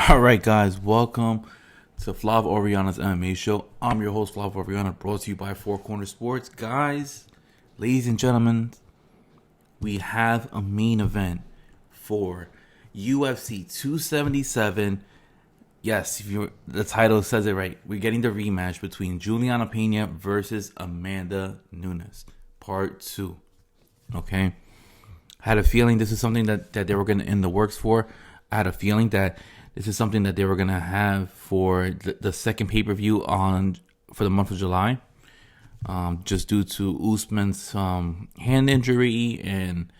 All right, guys, welcome to Flav Oriana's MMA show. I'm your host, Flav Oriana, brought to you by Four Corner Sports. Guys, ladies and gentlemen, we have a main event for UFC 277. Yes, the title says it right. We're getting the rematch between Julianna Pena versus Amanda Nunes, part 2. Okay? I had a feeling this is something that they were going to in the works for. I had a feeling that this is something that they were going to have for the second pay-per-view for the month of July. Just due to Usman's hand injury and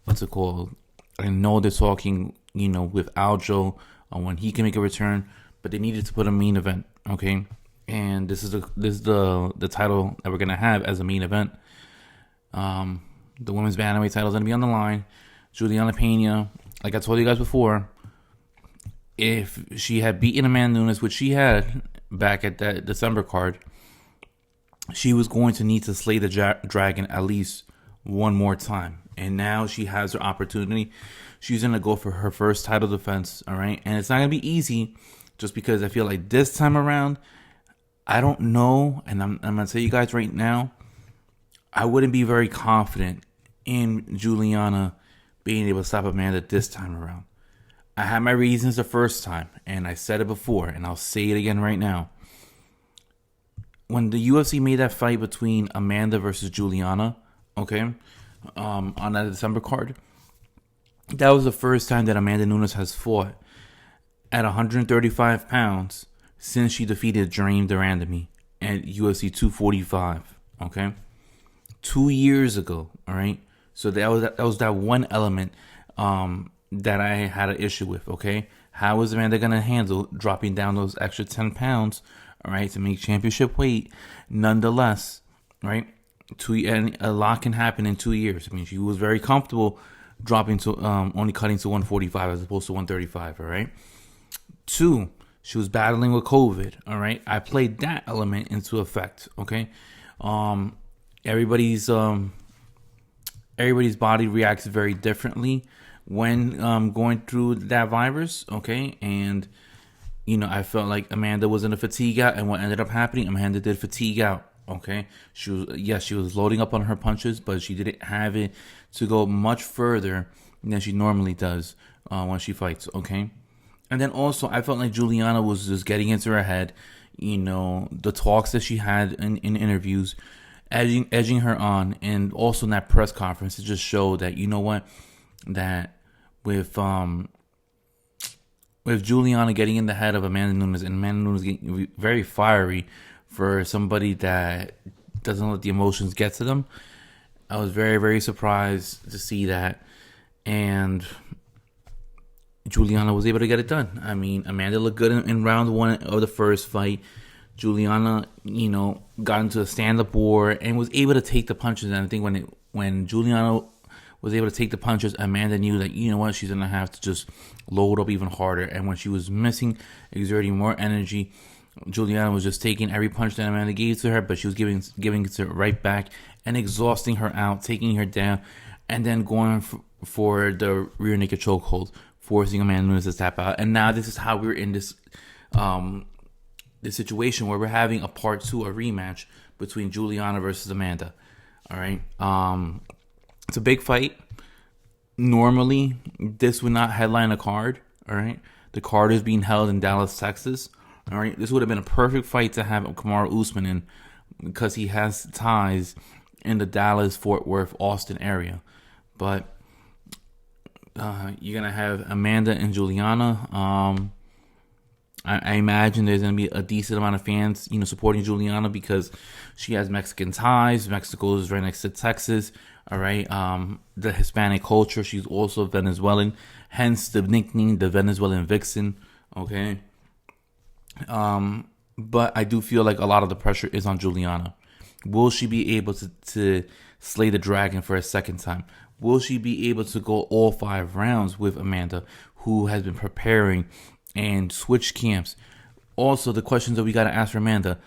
what's it called? I know they're talking, with Aljo on when he can make a return, but they needed to put a main event, okay? And this is the title that we're gonna have as a main event. The women's bantamweight title is gonna be on the line. Julianna Pena, like I told you guys before, if she had beaten Amanda Nunes, which she had back at that December card, she was going to need to slay the dragon at least one more time. And now she has her opportunity. She's going to go for her first title defense, all right? And it's not going to be easy just because I feel like this time around, I don't know, and I'm going to tell you guys right now, I wouldn't be very confident in Julianna being able to stop Amanda this time around. I had my reasons the first time, and I said it before, and I'll say it again right now. When the UFC made that fight between Amanda versus Julianna, okay, on that December card, that was the first time that Amanda Nunes has fought at 135 pounds since she defeated Dream Durandamy at UFC 245, okay? 2 years ago, all right? So that was that one element that I had an issue with, okay? How is Amanda going to handle dropping down those extra 10 pounds, all right, to make championship weight? Nonetheless, right, and a lot can happen in 2 years. I mean, she was very comfortable dropping to only cutting to 145 as opposed to 135, all right? 2, she was battling with COVID, all right? I played that element into effect, okay? Everybody's body reacts very differently when going through that virus, okay? And, I felt like Amanda was in a fatigue out, and what ended up happening, Amanda did fatigue out, okay? She was loading up on her punches, but she didn't have it to go much further than she normally does when she fights, okay? And then also, I felt like Julianna was just getting into her head, the talks that she had in interviews, edging her on, and also in that press conference, it just showed that, that with Julianna getting in the head of Amanda Nunes, and Amanda Nunes getting very fiery for somebody that doesn't let the emotions get to them, I was very, very surprised to see that. And Julianna was able to get it done. I mean, Amanda looked good in round 1 of the first fight. Julianna, got into a stand-up war and was able to take the punches. And I think when Julianna was able to take the punches, Amanda knew that, she's going to have to just load up even harder. And when she was exerting more energy, Julianna was just taking every punch that Amanda gave to her, but she was giving it to her right back and exhausting her out, taking her down, and then going for the rear naked chokehold, forcing Amanda Nunes to tap out. And now this is how we're in this situation where we're having a part 2, a rematch between Julianna versus Amanda. All right. It's a big fight. Normally, this would not headline a card. All right. The card is being held in Dallas, Texas. All right. This would have been a perfect fight to have Kamaru Usman in because he has ties in the Dallas, Fort Worth, Austin area. But you're going to have Amanda and Julianna. I imagine there's going to be a decent amount of fans, supporting Julianna because she has Mexican ties. Mexico is right next to Texas. All right. The Hispanic culture. She's also Venezuelan, hence the nickname, the Venezuelan Vixen. Okay. But I do feel like a lot of the pressure is on Julianna. Will she be able to slay the dragon for a second time? Will she be able to go all 5 rounds with Amanda, who has been preparing and switch camps? Also, the questions that we got to ask for Amanda,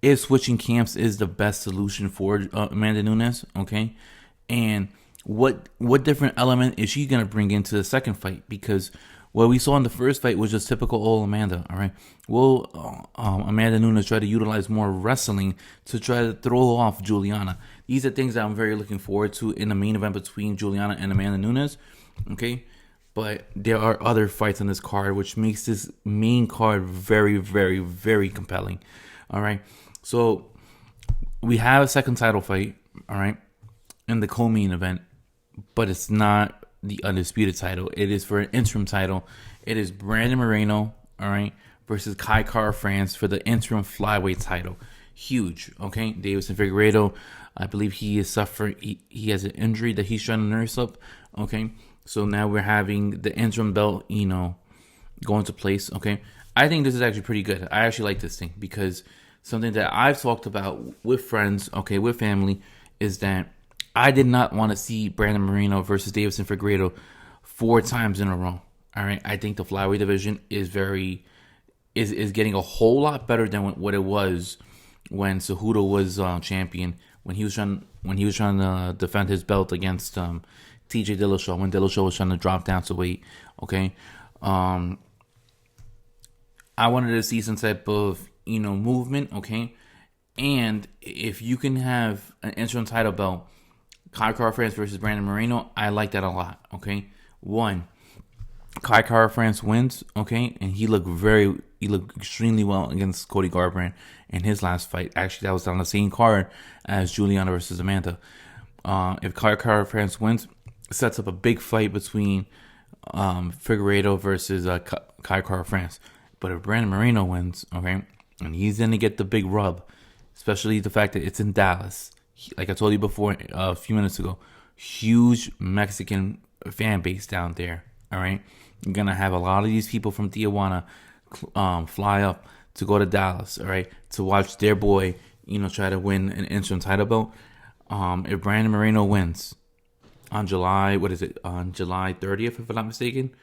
if switching camps is the best solution for Amanda Nunes, okay? And what different element is she going to bring into the second fight? Because What we saw in the first fight was just typical old Amanda. All right. Will Amanda Nunes try to utilize more wrestling to try to throw off Julianna? These are things that I'm very looking forward to in the main event between Julianna and Amanda Nunes. Okay. But there are other fights on this card, which makes this main card very, very, very compelling. All right. So we have a second title fight. All right. In the co-main event, but it's not the undisputed title. It is for an interim title. It is Brandon Moreno, all right, versus Kai Kara France for the interim flyweight title. Huge, okay? Deiveson Figueiredo, I believe he is suffering. He has an injury that he's trying to nurse up, okay? So now we're having the interim belt, go into place, okay? I think this is actually pretty good. I actually like this thing because something that I've talked about with friends, okay, with family, is that I did not want to see Brandon Moreno versus Deiveson Figueiredo 4 times in a row. All right, I think the flyweight division is getting a whole lot better than what it was when Cejudo was champion. When he was trying to defend his belt against TJ Dillashaw, when Dillashaw was trying to drop down to weight. Okay, I wanted to see some type of movement. Okay, and if you can have an interim title belt, Kai Kara France versus Brandon Moreno, I like that a lot, okay? 1, Kai Kara France wins, okay? And he looked extremely well against Cody Garbrandt in his last fight. Actually, that was on the same card as Julianna versus Amanda. If Kai Kara France wins, it sets up a big fight between Figueiredo versus Kai Kara France. But if Brandon Moreno wins, okay, and he's going to get the big rub, especially the fact that it's in Dallas. Like I told you before a few minutes ago, huge Mexican fan base down there. All right, you're gonna have a lot of these people from Tijuana fly up to go to Dallas. All right, to watch their boy, try to win an interim title belt. If Brandon Moreno wins on July 30th, if I'm not mistaken,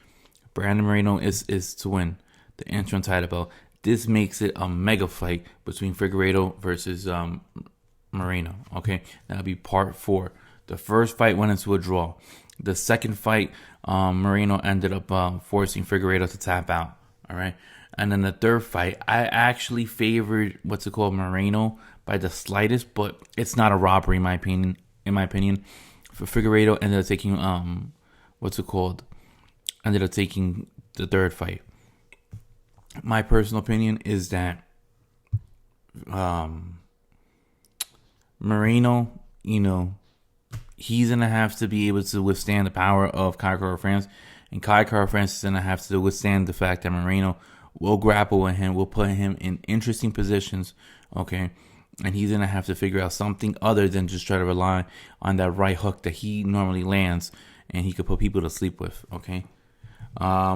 Brandon Moreno is to win the interim title belt. This makes it a mega fight between Figueiredo versus Moreno. Okay, that'll be part 4. The first fight went into a draw. The second fight, Moreno ended up forcing Figueiredo to tap out. All right, and then the third fight, I actually favored Moreno by the slightest, but it's not a robbery in my opinion. For Figueiredo ended up taking ended up taking the third fight. My personal opinion is that Moreno, he's going to have to be able to withstand the power of Kai Kara France. And Kai Kara France is going to have to withstand the fact that Moreno will grapple with him, will put him in interesting positions, okay? And he's going to have to figure out something other than just try to rely on that right hook that he normally lands and he could put people to sleep with, okay?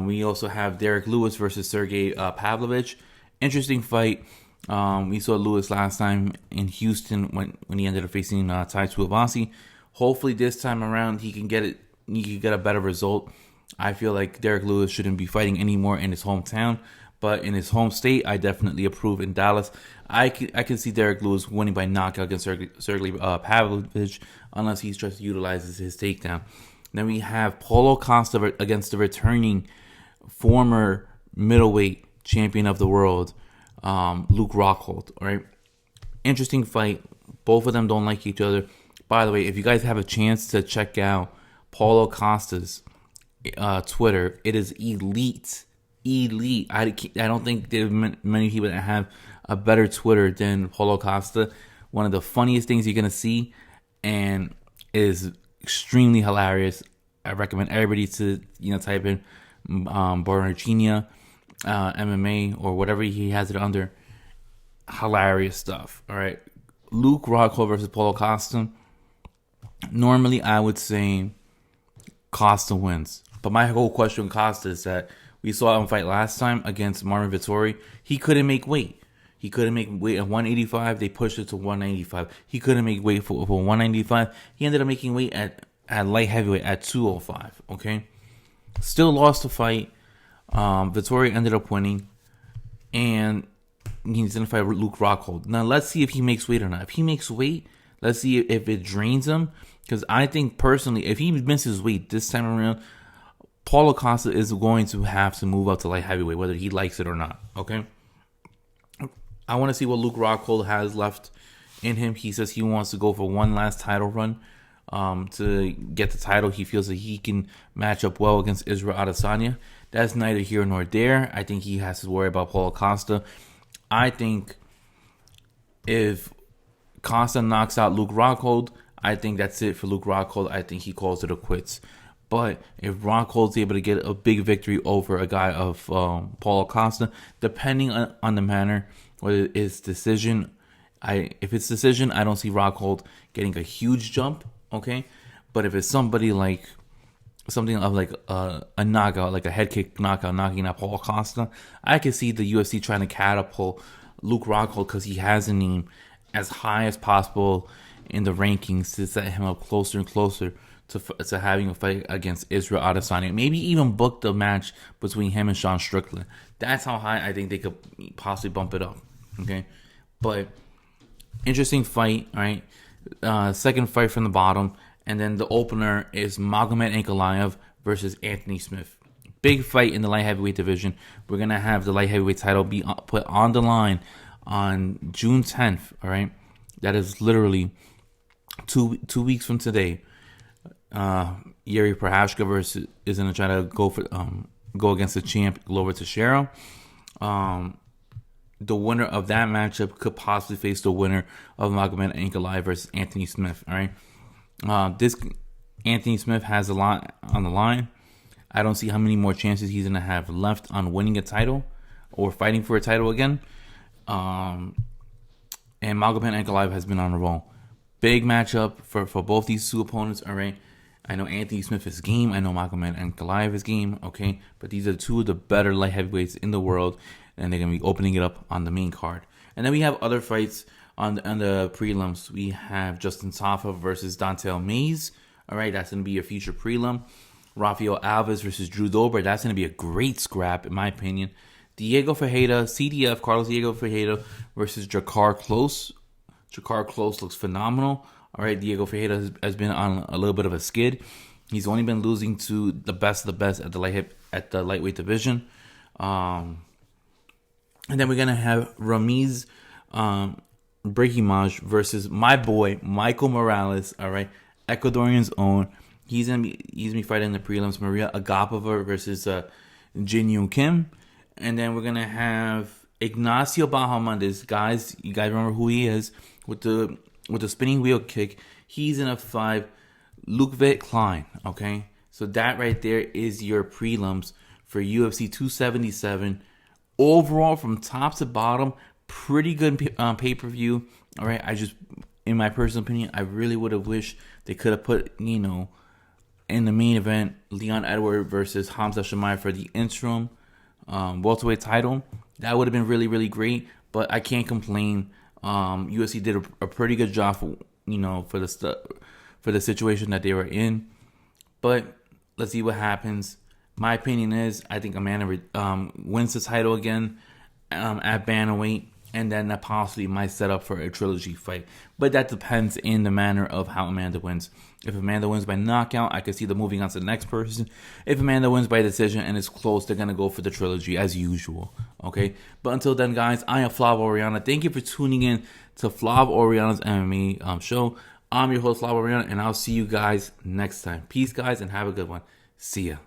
We also have Derek Lewis versus Sergey Pavlovich. Interesting fight. We saw Lewis last time in Houston when he ended up facing Tai Tuivasa. Hopefully this time around he can get it. He can get a better result. I feel like Derek Lewis shouldn't be fighting anymore in his hometown, but in his home state, I definitely approve. In Dallas, I can see Derek Lewis winning by knockout against Sergey Pavlovich unless he tries to utilize his takedown. Then we have Paulo Costa against the returning former middleweight champion of the world, Luke Rockhold. All right, interesting fight. Both of them don't like each other. By the way, if you guys have a chance to check out Paulo Costa's Twitter, it is elite. I don't think there are many people that have a better Twitter than Paulo Costa. One of the funniest things you're gonna see, and is extremely hilarious. I recommend everybody to type in Borrachina MMA or whatever he has it under. Hilarious stuff. All right, Luke Rockhold versus Paulo Costa. Normally, I would say Costa wins, but my whole question with Costa is that we saw him fight last time against Marvin Vettori. He couldn't make weight. He couldn't make weight at 185. They pushed it to 195. He couldn't make weight for 195. He ended up making weight at light heavyweight at 205. Okay, still lost the fight. Vettori ended up winning, and he's gonna fight Luke Rockhold. Now let's see if he makes weight or not. If he makes weight, let's see if it drains him. Because I think personally, if he misses weight this time around, Paulo Costa is going to have to move up to light heavyweight, whether he likes it or not. Okay. I want to see what Luke Rockhold has left in him. He says he wants to go for one last title run to get the title. He feels that he can match up well against Israel Adesanya. That's neither here nor there. I think he has to worry about Paulo Costa. I think if Costa knocks out Luke Rockhold, I think that's it for Luke Rockhold. I think he calls it a quits. But if Rockhold's able to get a big victory over a guy of Paulo Costa, depending on the manner, whether it's decision, if it's decision, I don't see Rockhold getting a huge jump, okay? But if it's something of like a knockout, like a head kick knockout, knocking out Paulo Costa, I can see the UFC trying to catapult Luke Rockhold because he has a name as high as possible in the rankings to set him up closer and closer to having a fight against Israel Adesanya. Maybe even book the match between him and Sean Strickland. That's how high I think they could possibly bump it up. Okay, but interesting fight, all right? Second fight from the bottom, and then the opener is Magomed Ankalaev versus Anthony Smith. Big fight in the light heavyweight division. We're gonna have the light heavyweight title be put on the line on June 10th. All right, that is literally two weeks from today. Yuri Prochazka is gonna try to go against the champ Glover Teixeira. The winner of that matchup could possibly face the winner of Magomed Ankalaev versus Anthony Smith. All right, this Anthony Smith has a lot on the line. I don't see how many more chances he's gonna have left on winning a title or fighting for a title again. And Magomed Ankalaev has been on a roll. Big matchup for both these two opponents. All right, I know Anthony Smith is game. I know Magomed Ankalaev is game. Okay, but these are two of the better light heavyweights in the world, and they're gonna be opening it up on the main card. And then we have other fights on the prelims. We have Justin Tafa versus Don'Tale Mayes. All right, that's gonna be a future prelim. Rafael Alves versus Drew Dober. That's gonna be a great scrap, in my opinion. Diego Ferreira, CDF, Carlos Diego Ferreira versus Jakar Close. Jakar Close looks phenomenal. All right, Diego Ferreira has been on a little bit of a skid. He's only been losing to the best of the best at the lightweight division. And then we're gonna have Ramiz Brahimaj versus my boy Michael Morales. All right, Ecuadorian's own. He's gonna be fighting in the prelims. Maria Agapova versus Jin Yoon Kim. And then we're gonna have Ignacio Bahamondes. Guys, you guys remember who he is with the spinning wheel kick. He's in a 5. Ludwig Klein. Okay, so that right there is your prelims for UFC 277. Overall, from top to bottom, pretty good pay-per-view. All right, in my personal opinion, I really would have wished they could have put, in the main event, Leon Edwards versus Hamza Chimaev for the interim welterweight title. That would have been really, really great, but I can't complain. UFC did a pretty good job for the situation that they were in. But let's see what happens. My opinion is I think Amanda wins the title again at bantamweight, and then that possibly might set up for a trilogy fight. But that depends in the manner of how Amanda wins. If Amanda wins by knockout, I could see them moving on to the next person. If Amanda wins by decision and it's close, they're going to go for the trilogy as usual. Okay? But until then, guys, I am Flav Oriana. Thank you for tuning in to Flav Oriana's MMA show. I'm your host, Flav Oriana, and I'll see you guys next time. Peace, guys, and have a good one. See ya.